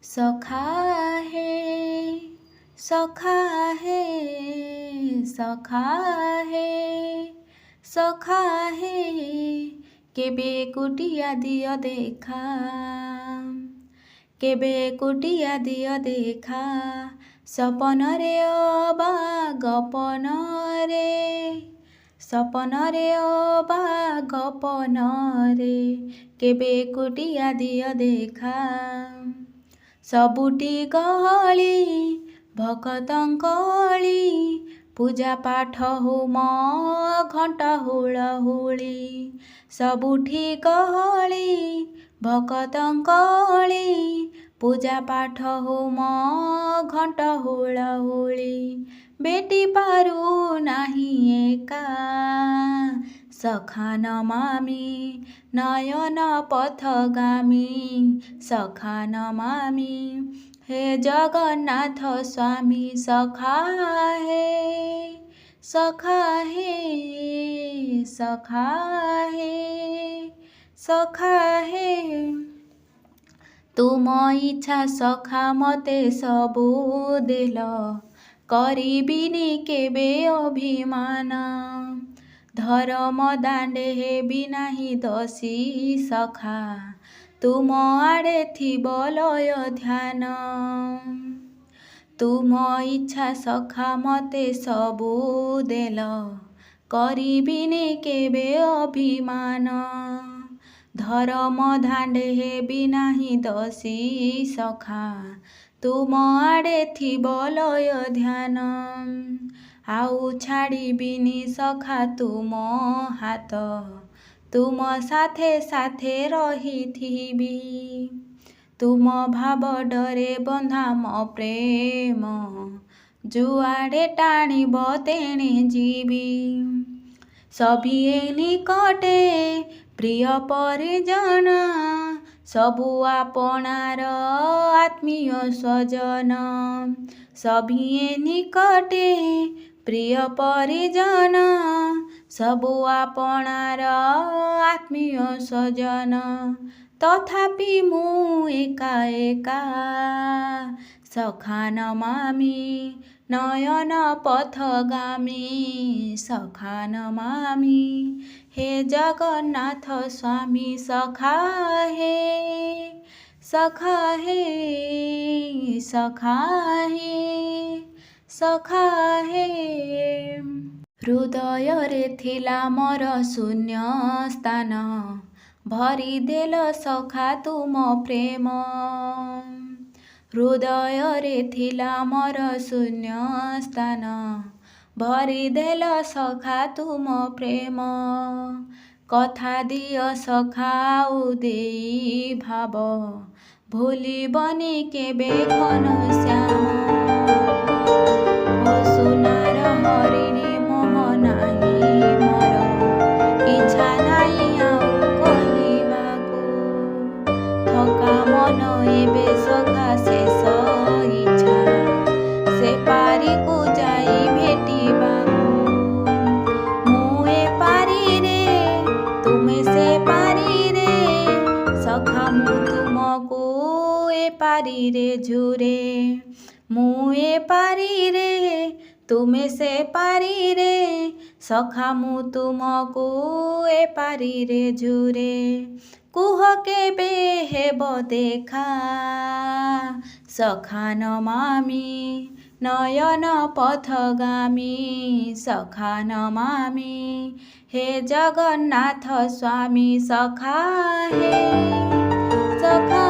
सखा हे सखा हे सखा हे सखा हे केबे कुटिया दियो देखा केबे कुटिया दियो देखा सपन रे अबा गपन रे सपन रे अबा गपन रे केबे कुटिया दियो देखा सबुटी गहली भक्तंकली पूजा पाठ होम घंटा हुलहुली सबुठी गहली भक्तंकली पूजा पाठ होम घंटा हुलहुली बेटी पारू नाही एका सखा नमामि नयन पथगामी सखा नमामि हे जगन्नाथ स्वामी सखा हे सखा हे सखा हे सखा हे तुम इच्छा सखा मते सबु देल करिबिनी केबे अभिमान धर्म दांडे हेबि नाही दसी सखा तुम आड़े थिब लय ध्यान तुम इच्छा सखा मते सबु देल करिबिनी केबे अभिमान धर्म दांडे हेबि नाही दसी सखा तुम आड़े थिब लय ध्यान आउ छाड़िबिनी सखा तुम हाथ तुम साथे साथे रहिथिबी तुम भाव डरे बंधा मो प्रेम जुआड़े टाणिब तेणे जीवी सभिए निकटे प्रिय परिजन सबु आपणार आत्मीय स्वजन सभिए निकटे प्रिय परिजन सबु आपणार आत्मीय स्वजन तथापि मु एका एका सखा नमामि नयन पथगामी सखा नमामि हे जगन्नाथ स्वामी सखा हे सखा हे सखा हे सखा हे हृदय रे थिला मोर शून्य स्थान भरी देल सखा तुम प्रेम हृदय रे थिला मोर शून्य स्थान भरी देल सखा तुम प्रेम कथा दिय सखा उदेई भाव भूलिबनी केबे घन श्याम सुनार हरिणी मोह नाही मोर इच्छा नाही आउ कहिबाकू थका मन एबे सखा शेष इच्छा से पारी को जाई भेटिबाकू मुए पारी रे तुमे से पारी रे सखा मु तुमको ए पारी रे झुरे मुए पारी रे तुमे से पारी रे सखा मु तुमको ए पारी रे झुरे कुह केबे हेब देखा सखा नमामि नयन पथगामी सखा नमामि हे जगन्नाथ स्वामी सखा हे सखा